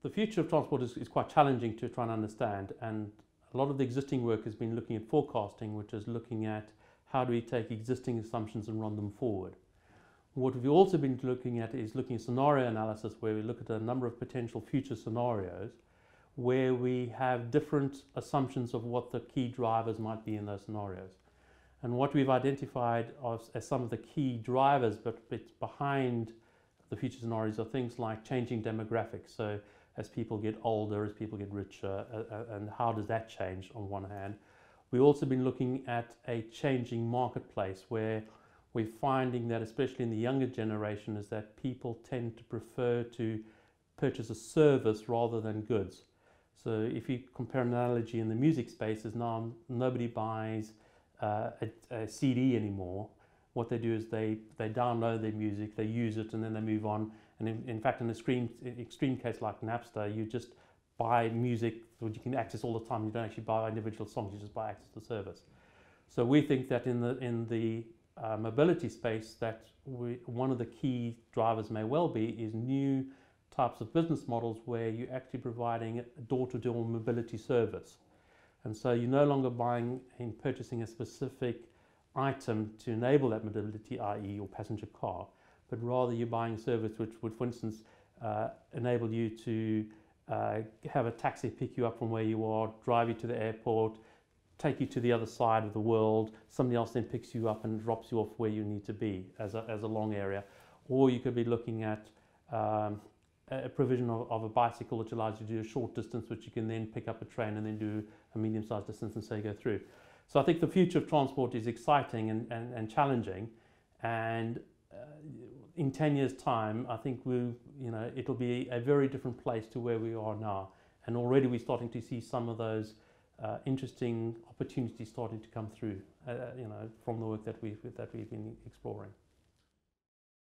The future of transport is quite challenging to try and understand, and a lot of the existing work has been looking at forecasting, which is looking at how do we take existing assumptions and run them forward. What we've also been looking at is looking at scenario analysis, where we look at a number of potential future scenarios where we have different assumptions of what the key drivers might be in those scenarios. And what we've identified as some of the key drivers, but it's behind the future scenarios, are things like changing demographics. So as people get older, as people get richer, and how does that change on one hand. We've also been looking at a changing marketplace, where we're finding that, especially in the younger generation, is that people tend to prefer to purchase a service rather than goods. So if you compare an analogy in the music space, is now nobody buys a CD anymore. What they do is they download their music, they use it, and then they move on. And in fact, in an extreme case like Napster, you just buy music that you can access all the time. You don't actually buy individual songs, you just buy access to the service. So we think that in the mobility space, that one of the key drivers may well be is new types of business models where you're actually providing a door-to-door mobility service. And so you're no longer buying and purchasing a specific item to enable that mobility, i.e. your passenger car, but rather you're buying a service which would, for instance, enable you to have a taxi pick you up from where you are, drive you to the airport, take you to the other side of the world. Somebody else then picks you up and drops you off where you need to be as a long area. Or you could be looking at a provision of a bicycle which allows you to do a short distance, which you can then pick up a train and then do a medium-sized distance and say go through. So I think the future of transport is exciting and challenging, and in 10 years' time, I think it'll be a very different place to where we are now. And already we're starting to see some of those interesting opportunities starting to come through, from the work that we've been exploring.